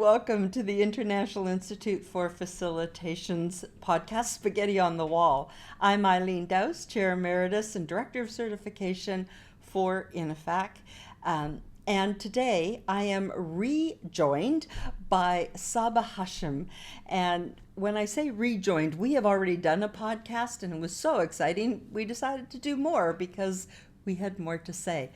welcome to the International Institute for Facilitation's podcast, Spaghetti on the Wall. I'm Eileen Dowse, Chair Emeritus and Director of Certification for INIFAC. And today I am rejoined by Saba Hashim. And when I say rejoined, we have already done a podcast and it was so exciting, we decided to do more because we had more to say.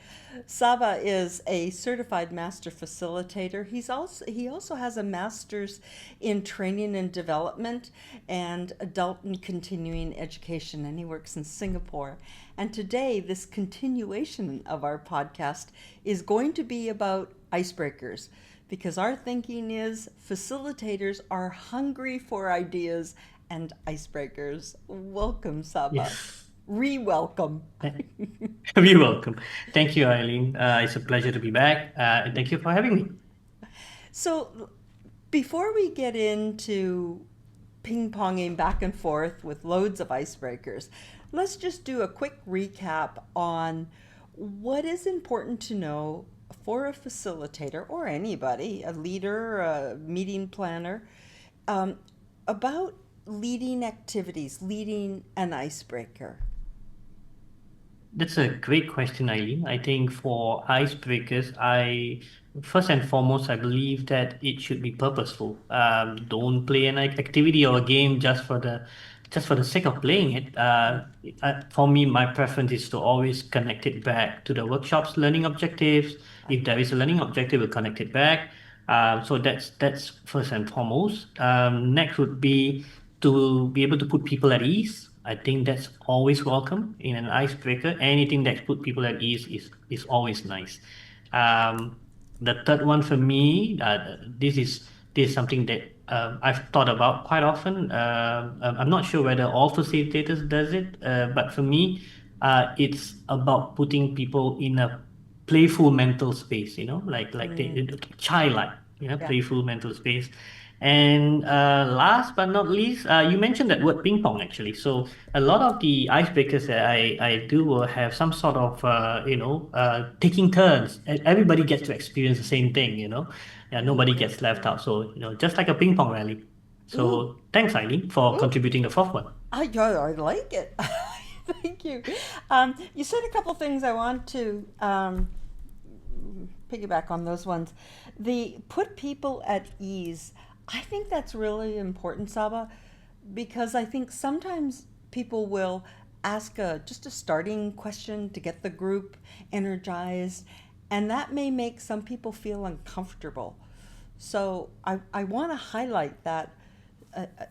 Saba is a certified master facilitator. He also has a master's in training and development and adult and continuing education, and he works in Singapore. And today, this continuation of our podcast is going to be about icebreakers, because our thinking is facilitators are hungry for ideas and icebreakers. Welcome, Saba. Yes, Re-welcome. you're welcome. Thank you, Eileen. It's a pleasure to be back, and thank you for having me. So, before we get into ping-ponging back and forth with loads of icebreakers, let's just do a quick recap on what is important to know for a facilitator or anybody, a leader, a meeting planner, about leading activities, leading an icebreaker. That's a great question, Eileen. I think for icebreakers, first and foremost, I believe that it should be purposeful. Don't play an activity or a game just for the sake of playing it. For me, my preference is to always connect it back to the workshop's learning objectives. If there is a learning objective, we'll connect it back. So that's first and foremost. Next would be to be able to put people at ease. I think that's always welcome in an icebreaker. Anything that put people at ease is always nice. Um, the third one for me, this is something that I've thought about quite often. I'm not sure whether all facilitators does it, but for me, it's about putting people in a playful mental space. Like childlike, Yeah. playful mental space. And last but not least, you mentioned that word ping pong actually. So a lot of the icebreakers that I do will have some sort of taking turns. Everybody gets to experience the same thing. Yeah, nobody gets left out. So just like a ping pong rally. Ooh, So thanks, Eileen, for ooh. contributing the fourth one. I like it. Thank you. You said a couple things I want to piggyback on those ones. The put people at ease. I think that's really important, Saba, because I think sometimes people will ask just a starting question to get the group energized, and that may make some people feel uncomfortable. So I want to highlight that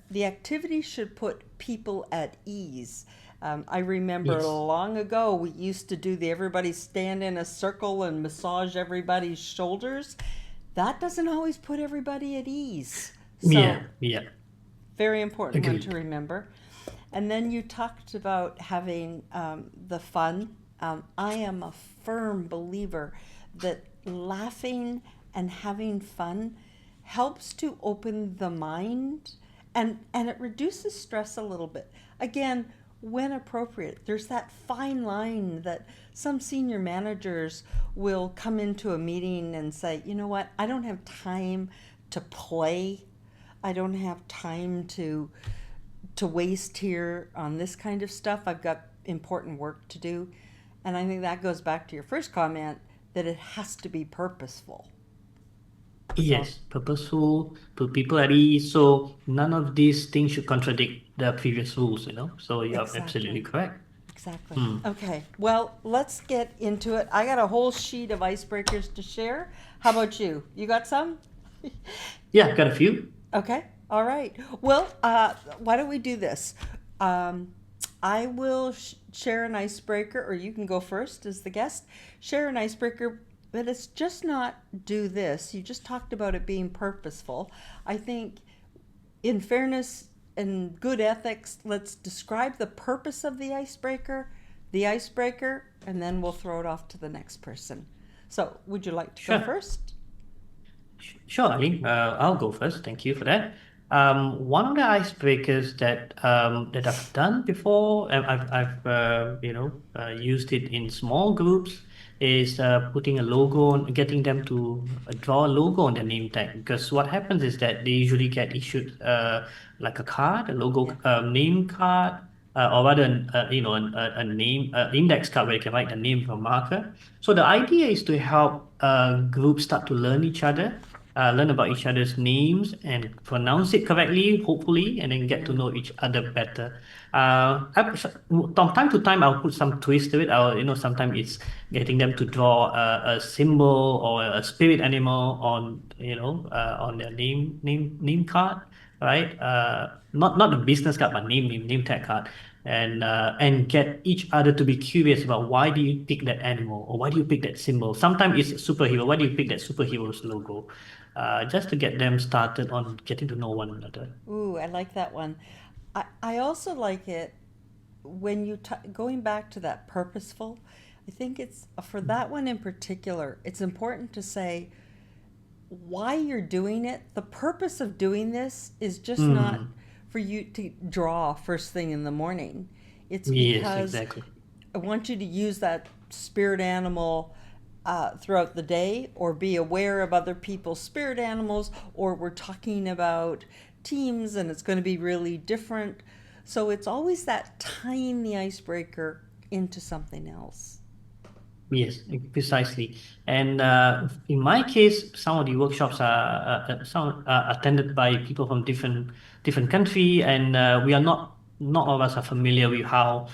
the activity should put people at ease. I remember Yes. long ago we used to do the everybody stand in a circle and massage everybody's shoulders. That doesn't always put everybody at ease. So, Yeah. Yeah. very important one to Agreed. remember. And then you talked about having the fun. I am a firm believer that laughing and having fun helps to open the mind, and it reduces stress a little bit. Again, when appropriate, there's that fine line that some senior managers will come into a meeting and say, you know what, I don't have time to play. I don't have time to waste here on this kind of stuff. I've got important work to do. And I think that goes back to your first comment that it has to be purposeful. So, Yes, purposeful, put people at ease. So none of these things should contradict the previous rules. So you're absolutely exactly. correct. Exactly. Hmm. Okay. Well, let's get into it. I got a whole sheet of icebreakers to share. How about you? You got some? Yeah, got a few. Okay. All right. Well, why don't we do this? Um, I will share an icebreaker, or you can go first as the guest. Share an icebreaker, but it's just not do this. You just talked about it being purposeful. I think, in fairness and good ethics, let's describe the purpose of the icebreaker, and then we'll throw it off to the next person. So, would you like to go Sure. first? Sure, Ali. I'll go first. Thank you for that. One of the icebreakers that I've done before, I've used it in small groups, is putting a logo on, getting them to draw a logo on their name tag. Because what happens is that they usually get issued like a card, a logo Yeah. name card, or rather, a name index card where you can write the name with a marker. So the idea is to help groups start to learn each other, learn about each other's names and pronounce it correctly, hopefully, and then get to Mm. know each other better. From time to time, I'll put some twist to it. Sometimes it's getting them to draw a symbol or a spirit animal on their name card, right? Not the business card, but name tag card, and get each other to be curious about why do you pick that animal or why do you pick that symbol. Sometimes it's a superhero. Why do you pick that superhero's logo? Just to get them started on getting to know one another. Ooh, I like that one. I also like it when going back to that purposeful. I think it's for that one in particular, it's important to say why you're doing it. The purpose of doing this is just not Mm. for you to draw first thing in the morning. It's Yes, because exactly. I want you to use that spirit animal throughout the day, or be aware of other people's spirit animals, or we're talking about teams and it's going to be really different. So it's always that tying the icebreaker into something else. Yes, precisely. And in my case, some of the workshops are attended by people from different country, and we are not all of us are familiar with how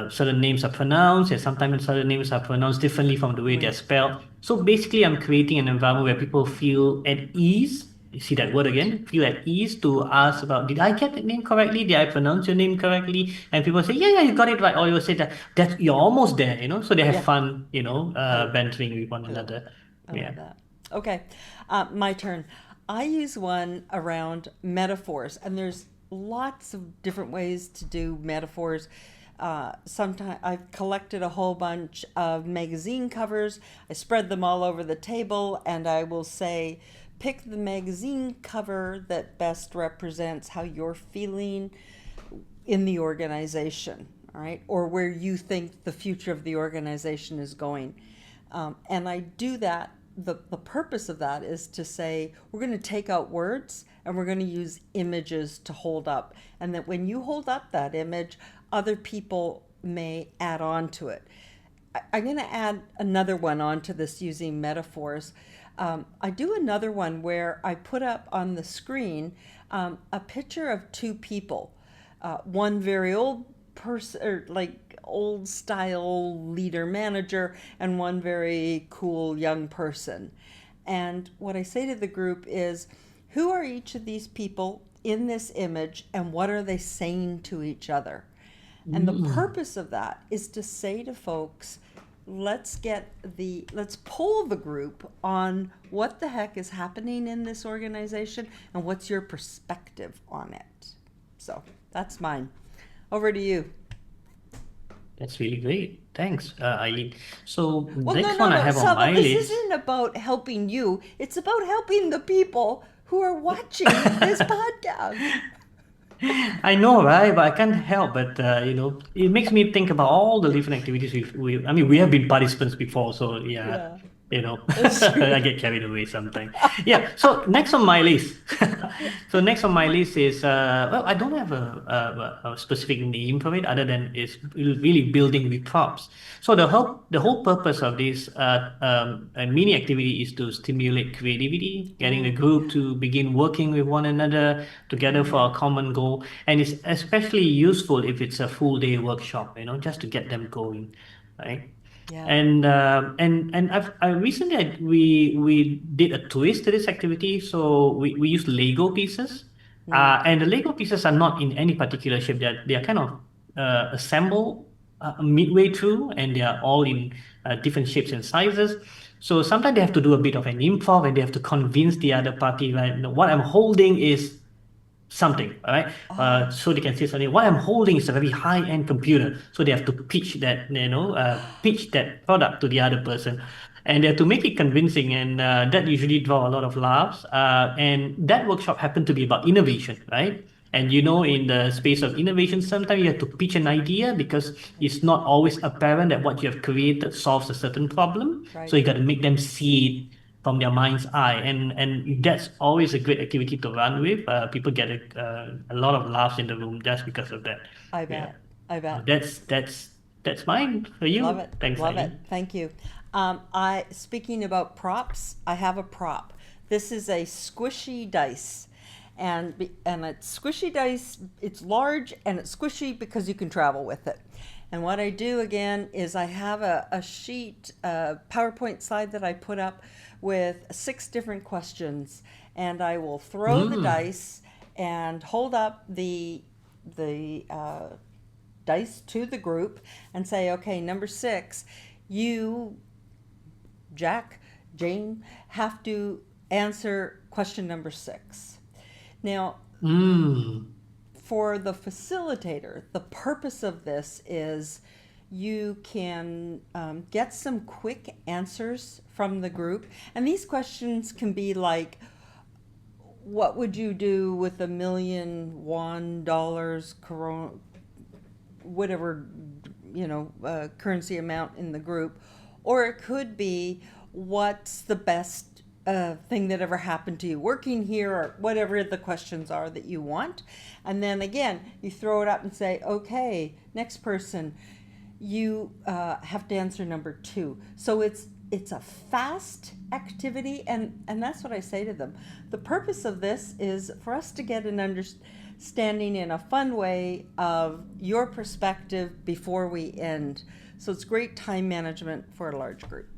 certain names are pronounced, and sometimes certain names are pronounced differently from the way they're Oui. spelled. So basically, I'm creating an environment where people feel at ease. You see that word again? Feel at ease to ask about, did I get the name correctly? Did I pronounce your name correctly? And people say, yeah, you got it right. Or you will say that you're almost there, so they have Yeah, fun, I bantering with one I love another. it. I Yeah. love that. Okay, my turn. I use one around metaphors, and there's lots of different ways to do metaphors. Sometimes I've collected a whole bunch of magazine covers. I spread them all over the table, and I will say, pick the magazine cover that best represents how you're feeling in the organization, all right, or where you think the future of the organization is going. And I do that. The purpose of that is to say we're going to take out words and we're going to use images to hold up. And that when you hold up that image, other people may add on to it. I'm going to add another one onto this using metaphors. I do another one where I put up on the screen a picture of two people, one very old person, or like old style leader manager, and one very cool young person. And what I say to the group is, who are each of these people in this image and what are they saying to each other? And the Mm. purpose of that is to say to folks, let's poll the group on what the heck is happening in this organization and what's your perspective on it. So that's mine. Over to you. That's really great. Thanks, Eileen. So Well, no, next no, one I no, have on Saba, my this list. isn't about helping you. It's about helping the people who are watching this podcast. I know, right? But I can't help but it makes me think about all the different activities I mean, we have been participants before, so yeah, Yeah, that's true. I get carried away sometimes. Yeah. So next on my list, so next on my list is well, I don't have a specific name for it other than it's really building with props. So the whole purpose of this mini activity is to stimulate creativity, getting the Mm, group yeah. to begin working with one another together for a common goal. And it's especially useful if it's a full day workshop, just to get them going, right? Yeah. And I recently we did a twist to this activity. So we used Lego pieces, Mm. and the Lego pieces are not in any particular shape. They are kind of assembled midway through, and they are all in different shapes and sizes. So sometimes they have to do a bit of an improv, and they have to convince the other party, right? What I'm holding is something, all right? Ah. So they can say something. What I'm holding is a very high-end computer, so they have to pitch that product to the other person, and they have to make it convincing, and that usually draw a lot of laughs. And that workshop happened to be about innovation, right? And in the space of innovation, sometimes you have to pitch an idea because it's not always apparent that what you have created solves a certain problem. Right. So you got to make them see it from their mind's eye, and that's always a great activity to run with. People get a lot of laughs in the room just because of that. I Yeah. bet. I bet. That's mine for Love you. it. Thanks, Love it. Eileen. Thank you. I speaking about props, I have a prop. This is a squishy dice. And it's squishy dice. It's large and it's squishy because you can travel with it. And what I do again is I have a sheet, a PowerPoint slide that I put up with 6 different questions, and I will throw the dice and hold up the dice to the group and say, okay, number 6, you, Jack, Jane, have to answer question number 6. Now, for the facilitator, the purpose of this is you can get some quick answers from the group. And these questions can be like, what would you do with $1,000,000 corona, whatever, currency amount in the group? Or it could be, what's the best thing that ever happened to you working here, or whatever the questions are that you want. And then again, you throw it up and say, okay, next person, you have to answer number 2. So it's a fast activity, and that's what I say to them. The purpose of this is for us to get an understanding in a fun way of your perspective before we end. So it's great time management for a large group.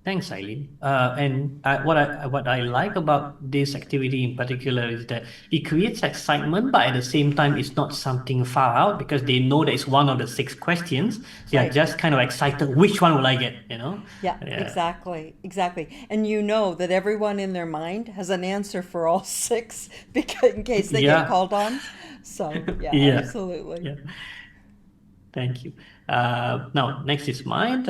Thanks, Eileen. What I like about this activity in particular is that it creates excitement, but at the same time, it's not something far out because they know that it's one of the 6 questions. They are Right. just kind of excited. Which one will I get? Yeah, Yeah. exactly. And you know that everyone in their mind has an answer for all 6 because in case they get called on. So yeah, Yeah. absolutely. Yeah. Thank you. Now, next is mine.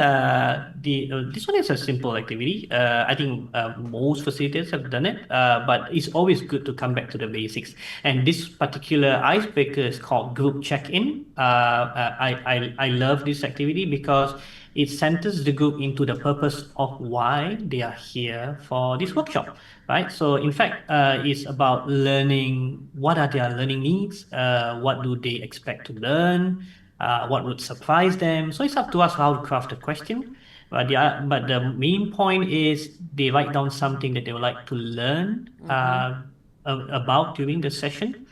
This one is a simple activity. I think most facilitators have done it, but it's always good to come back to the basics. And this particular icebreaker is called group check-in. I love this activity because it centers the group into the purpose of why they are here for this workshop, right? So in fact, it's about learning what are their learning needs, what do they expect to learn, what would surprise them. So it's up to us how to craft a question. But the main point is they write down something that they would like to learn about during the session.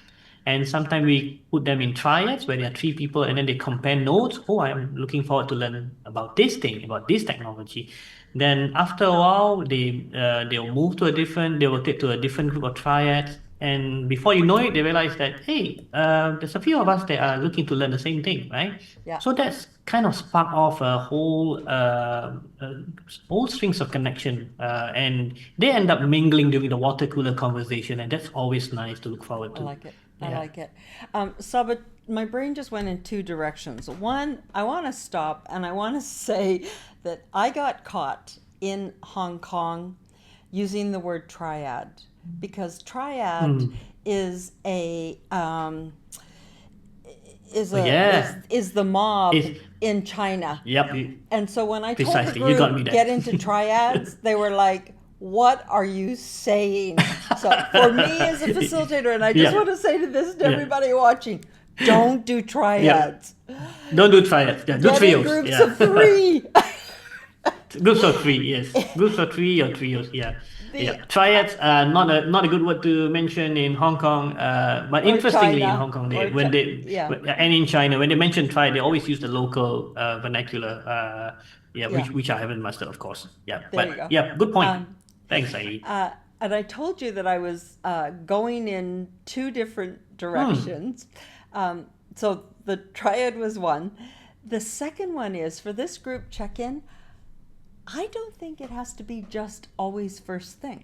And sometimes we put them in triads where there are 3 people and then they compare notes. Oh, I'm looking forward to learn about this thing, about this technology. Then after a while, they will take to a different group of triads. And before you know it, they realize that, hey, there's a few of us that are looking to learn the same thing, right? Yeah. So that's kind of spark off a whole strings of connection. And they end up mingling during the water cooler conversation. And that's always nice to look forward I to. like it. I Yeah. like it. Saba, my brain just went in 2 directions. One, I want to stop and I want to say that I got caught in Hong Kong using the word triad because triad is a Yeah. is the mob It's- in China. Yep. And so when I told the Precisely. You got me group there. get into triads, they were like, what are you saying? So for me as a facilitator, and I just Yeah. want to say to this to Yeah. everybody watching, don't do triads. Don't do triads. Yeah, do Get in trios. groups Yeah. of 3. Groups of 3, yes. Groups of 3 or trios, yeah. The- Yeah. Triads are not a good word to mention in Hong Kong, but interestingly in China, Hong Kong, or yeah. and in China, when they mention triad, they always use the local vernacular, Yeah. which I haven't mastered, of course. Yeah, There but you go. yeah, good point. Thanks, Saeed. And I told you that I was going in 2 different directions. So the triad was one. The second one is for this group check-in, I don't think it has to be just always first thing.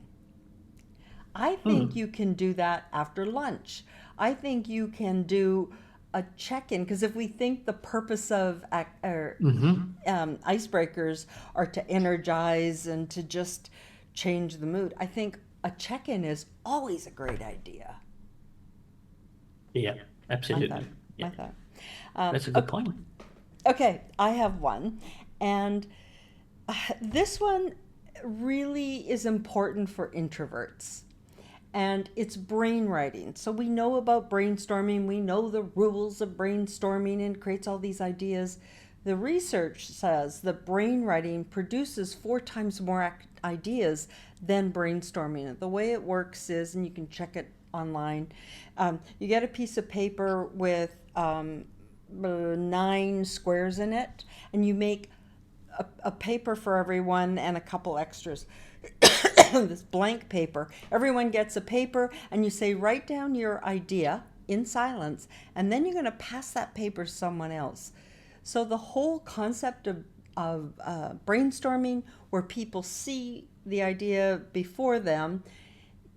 I think you can do that after lunch. I think you can do a check-in because if we think the purpose of icebreakers are to energize and to just change the mood, I think a check-in is always a great idea. Yeah, My thought. absolutely. Yeah, My thought. that's a good point. Okay, I have one, and this one really is important for introverts. And it's brainwriting. So we know about brainstorming, we know the rules of brainstorming and creates all these ideas. The research says that brainwriting produces 4 times more ideas than brainstorming. The way it works is, and you can check it online, you get a piece of paper with 9 squares in it, and you make a paper for everyone and a couple extras. This blank paper. Everyone gets a paper, and you say, write down your idea in silence, and then you're going to pass that paper to someone else. So the whole concept of brainstorming, where people see the idea before them,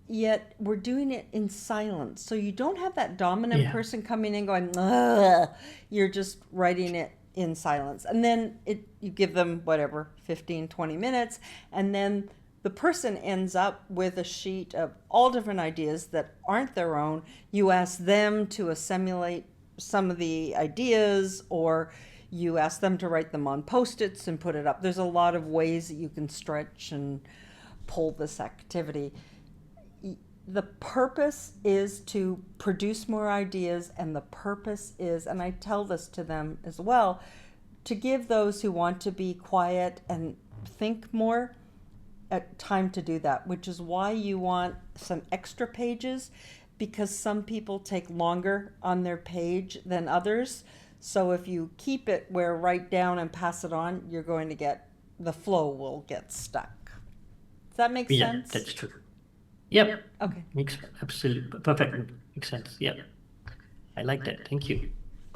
yet we're doing it in silence. So you don't have that dominant Yeah. person coming in going, ugh. You're just writing it in silence. And then you give them whatever, 15, 20 minutes, and then the person ends up with a sheet of all different ideas that aren't their own. You ask them to assimilate some of the ideas, or you ask them to write them on Post-its and put it up. There's a lot of ways that you can stretch and pull this activity. The purpose is to produce more ideas, and the purpose is, and I tell this to them as well, to give those who want to be quiet and think more time to do that, which is why you want some extra pages, because some people take longer on their page than others. So if you keep it where write down and pass it on, you're going to get, the flow will get stuck. Does that make Yeah, sense? that's true. Yep. Okay. Makes absolute perfect makes sense. Yep. I like that. Thank you.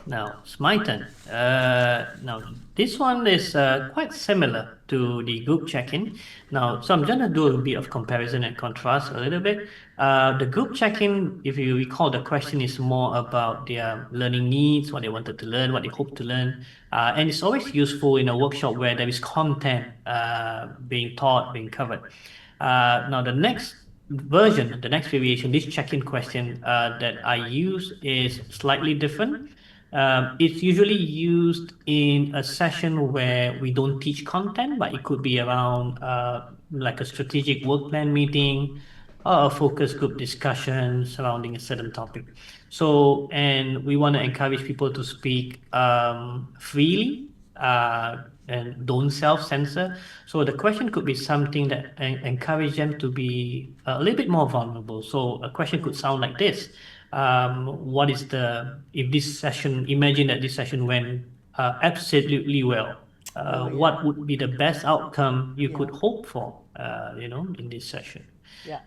Now it's my turn. Now this one is quite similar to the group check-in. Now, so I'm gonna do a bit of comparison and contrast a little bit. The group check-in, if you recall, the question is more about their learning needs, what they wanted to learn, what they hope to learn, and it's always useful in a workshop where there is content being taught, being covered. Now, the next version, the next variation, this check-in question that I use is slightly different. It's usually used in a session where we don't teach content, but it could be around like a strategic work plan meeting or a focus group discussion surrounding a certain topic. So, and we want to encourage people to speak freely and don't self-censor. So the question could be something that encourage them to be a little bit more vulnerable. So a question could sound like this. What is if this session, imagine that this session went absolutely well. Oh, yeah. What would be the best outcome you could Yeah. hope for, in this session? Yeah.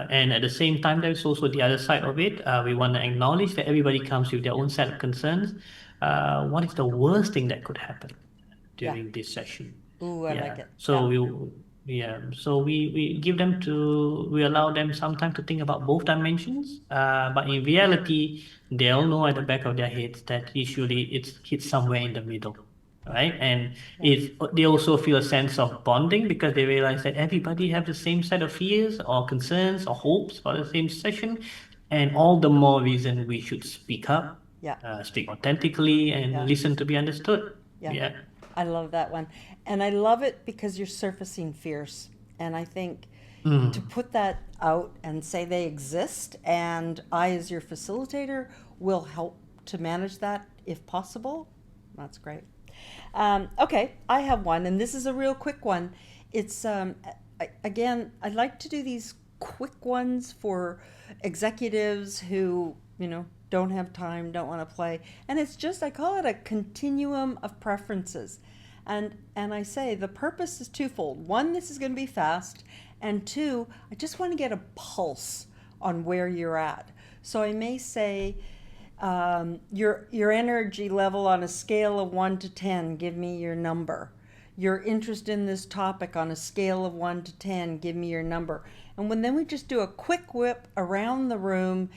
And at the same time, there's also the other side of it. We want to acknowledge that everybody comes with their own set of concerns. What is the worst thing that could happen during this session? Ooh, I like Yeah. it. So Yeah. we give them we allow them some time to think about both dimensions. But in reality, they all know at the back of their heads that usually it's hits somewhere in the middle. Right. And they also feel a sense of bonding because they realize that everybody have the same set of fears or concerns or hopes for the same session. And all the more reason we should speak up, Yeah. speak authentically, and Yeah. listen to be understood. Yeah. Yeah. I love that one. And I love it because you're surfacing fears. And I think to put that out and say they exist, and I, as your facilitator, will help to manage that if possible, that's great. Okay, I have one, and this is a real quick one. It's, again, I like to do these quick ones for executives who, don't have time, don't want to play. And it's just, I call it a continuum of preferences. And I say the purpose is twofold. One, this is going to be fast. And two, I just want to get a pulse on where you're at. So I may say, your energy level on a scale of 1 to 10, give me your number. Your interest in this topic on a scale of 1 to 10, give me your number. And then we just do a quick whip around the room.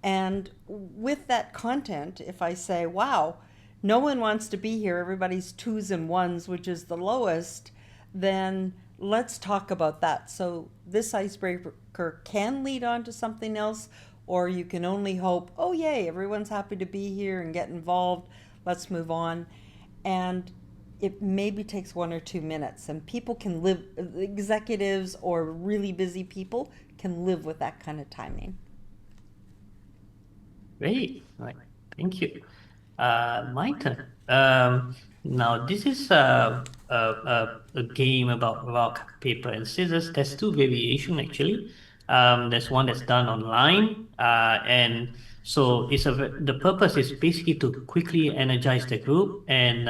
And with that content, if I say, wow, no one wants to be here, everybody's 2s and 1s, which is the lowest, then let's talk about that. So this icebreaker can lead on to something else, or you can only hope, oh, yay, everyone's happy to be here and get involved. Let's move on. And it maybe takes 1 or 2 minutes, and people can live, executives or really busy people can live with that kind of timing. Great. Right. Thank you. My turn. Now this is a game about rock, paper, and scissors. There's two variation actually. There's one that's done online, and so the purpose is basically to quickly energize the group, and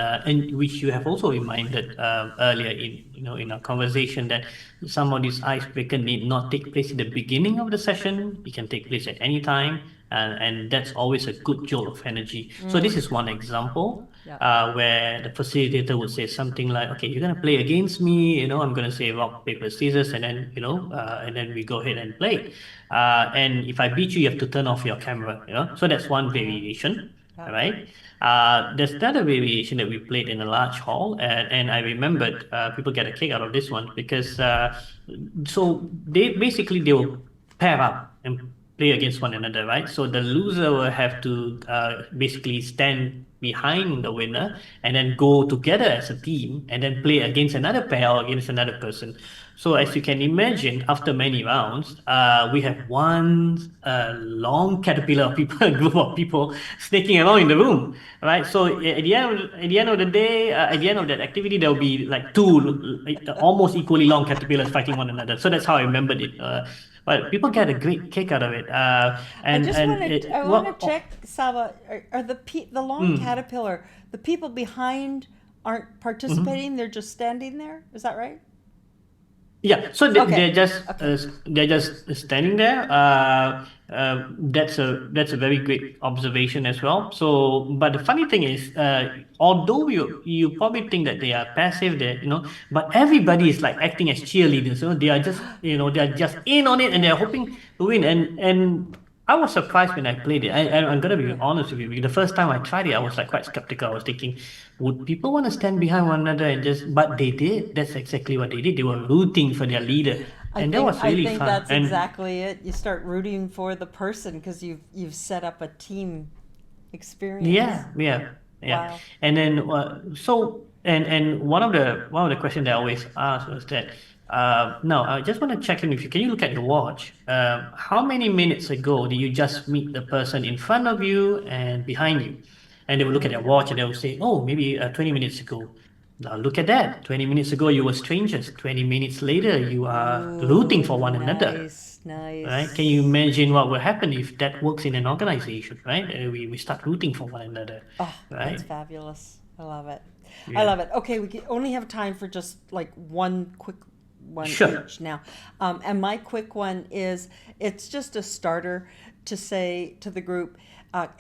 which you have also reminded earlier in our conversation that some of these icebreaker need not take place in the beginning of the session. It can take place at any time, and that's always a good jolt of energy. So this is one example Yeah. where the facilitator would say something like, "Okay, you're gonna play against me. I'm gonna say rock paper scissors, and then and then we go ahead and play. And if I beat you, you have to turn off your camera. So that's one variation, Yeah. right? There's another variation that we played in a large hall, and I remembered people get a kick out of this one because so they will pair up and play against one another, right? So the loser will have to basically stand behind the winner and then go together as a team and then play against another pair or against another person. So as you can imagine, after many rounds, we have one long caterpillar of people, a group of people snaking around in the room, right? So at the end of the day, at the end of that activity, there will be like two almost equally long caterpillars fighting one another. So that's how I remembered it. But people get a great kick out of it. I want to check, Saba. Are the long mm, caterpillar, the people behind aren't mhm. participating? They're just standing there. Is that right? Yeah, so Okay. Okay. they're just standing there. That's a very great observation as well. So, but the funny thing is, although you probably think that they are passive, but everybody is like acting as cheerleaders. They are just they are just in on it and they are hoping to win. And I was surprised when I played it. I'm gonna be honest with you. The first time I tried it, I was like quite skeptical. I was thinking, would people want to stand behind one another and just? But they did. That's exactly what they did. They were rooting for their leader, and that was I really think fun. that's And exactly it. You start rooting for the person because you've set up a team experience. yeah, yeah, yeah. Wow. And then and one of the questions that I always ask was that now I just want to check in with you. Can you look at your watch? How many minutes ago did you just meet the person in front of you and behind you? And they will look at their watch and they will say, oh, maybe 20 minutes ago. Now look at that. 20 minutes ago you were strangers. 20 minutes later you are rooting for Ooh, one another. nice, Right? Can you nice. imagine what will happen if that works in an organization, right? We start rooting for one another, Oh, that's right? fabulous. I love it. I Yeah. love it. Okay, only have time for just like one quick one Sure. each now. And my quick one is it's just a starter to say to the group,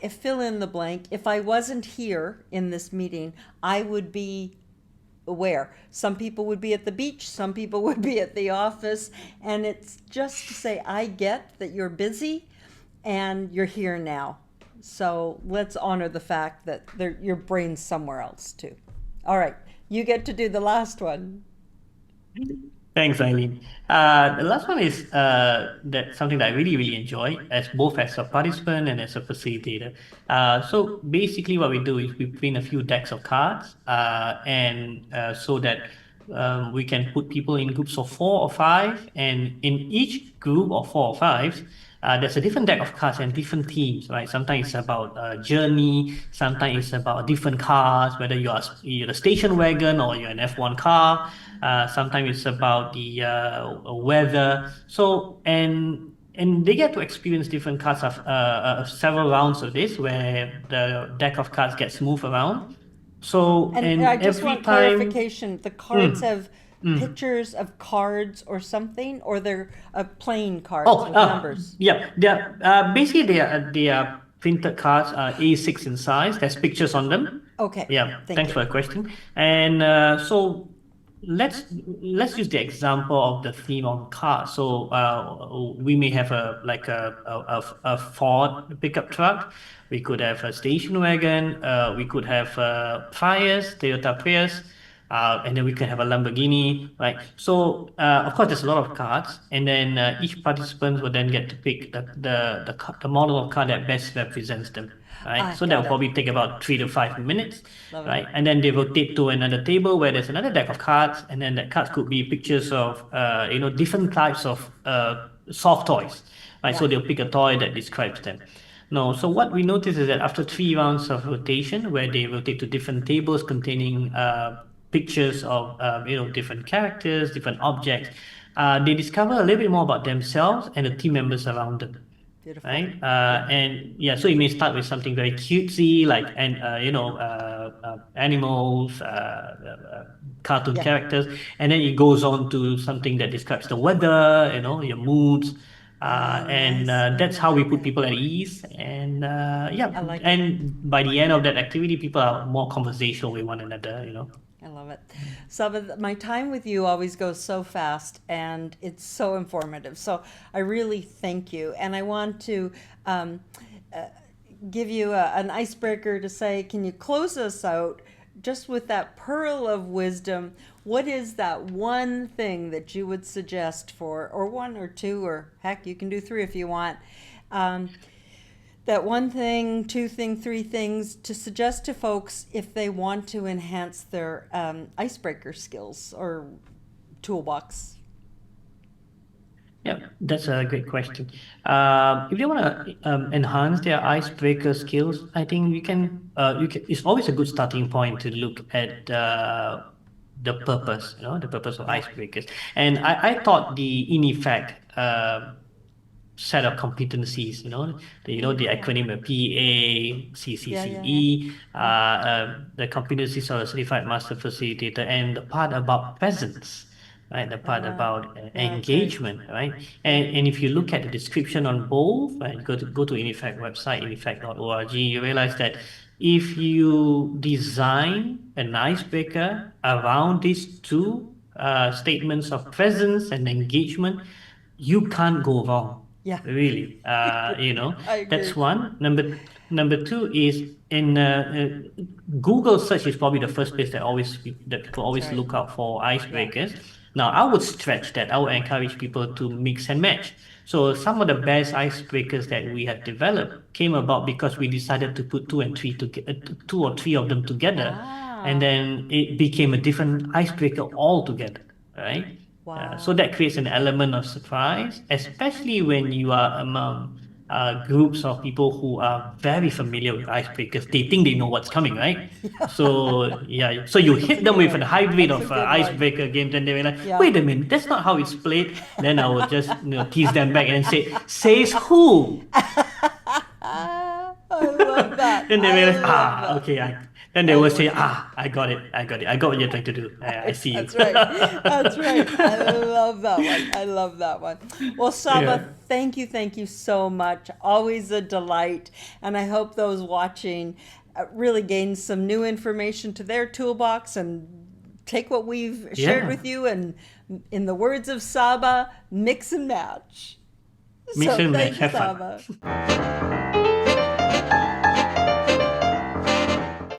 if fill in the blank. If I wasn't here in this meeting, I would be aware. Some people would be at the beach, some people would be at the office, and it's just to say, I get that you're busy and you're here now. So let's honor the fact that your brain's somewhere else too. All right, you get to do the last one. Thanks, Eileen. The last one is that something that I really, really enjoy as both as a participant and as a facilitator. So basically what we do is we print a few decks of cards and so that we can put people in groups of 4 or 5, and in each group of 4 or 5, there's a different deck of cards and different themes, right? Sometimes it's about journey, sometimes it's about different cars, whether you're a station wagon or you're an F1 car. Sometimes it's about the weather. So and they get to experience different cards of several rounds of this, where the deck of cards gets moved around. So And I and just every want time, clarification. The cards mm, have mm. pictures of cards or something, or they're plain cards Oh, with numbers. yeah, basically they are printed cards, A6 in size. There's pictures on them. Okay, Yeah, thank thanks you. for the question. And so let's let's use the example of the theme on cars. So we may have a Ford pickup truck. We could have a station wagon. We could have Prius, Toyota Prius. and then we can have a Lamborghini, right? So of course there's a lot of cards, and then each participant will then get to pick the model of card that best represents them, right? I So that will got it. probably take about 3 to 5 minutes, Love it. right? And then they rotate to another table where there's another deck of cards, and then that cards could be pictures of different types of soft toys, right? Yeah. So they'll pick a toy that describes them. No, so what we notice is that after 3 rounds of rotation, where they rotate to different tables containing pictures of different characters, different objects, they discover a little bit more about themselves and the team members around them, Beautiful. right? And yeah, so it may start with something very cutesy, like animals, cartoon Yeah. characters, and then it goes on to something that describes the weather, your moods, and Nice. that's how we put people at ease. And yeah, I like it. and by the end of that activity, people are more conversational with one another. I love it. Saba, my time with you always goes so fast and it's so informative. So I really thank you. And I want to uh, give you an icebreaker to say, can you close us out just with that pearl of wisdom? What is that one thing that you would suggest for, or one or two, or heck, you can do three if you want? That one thing, two thing, three things to suggest to folks if they want to enhance their icebreaker skills or toolbox. Yeah, that's a great question. If they want to enhance their icebreaker skills, I think it's always a good starting point to look at the purpose, the purpose of Yeah. icebreakers. And I thought in effect, set of competencies, the acronym of Yeah, PACCCE, the competencies of a Certified Master Facilitator, and the part about presence, right? The part about Yeah, great. engagement, right? And if you look at the description on both, right, go to InEffect website, ineffect.org, you realize that if you design an icebreaker around these two statements of presence and engagement, you can't go wrong. Yeah. Really, I agree. that's one. Number two is in Google search is probably the first place that people always right. look out for icebreakers. Now, I would stretch that. I would encourage people to mix and match. So some of the best icebreakers that we have developed came about because we decided to put two or three of them together, and then it became a different icebreaker altogether, right? Wow. So that creates an element of surprise, especially when you are among groups of people who are very familiar with icebreakers. They think they know what's coming, right? So yeah, so you hit them with a hybrid That's a of good one. icebreaker games, and they're like, Yeah. "Wait a minute, that's not how it's played." Then I will just tease them back and say, "Says who?" I love that. Then they I realize, love that. okay, then they will say, I got it, I got what you're trying to do. I see you. That's right. That's right. I love that one. I love that one. Well, Saba, Yeah. thank you so much. Always a delight. And I hope those watching really gain some new information to their toolbox and take what we've shared Yeah. with you and, in the words of Saba, mix and match. Mix and match. Thanks, Have fun. Saba.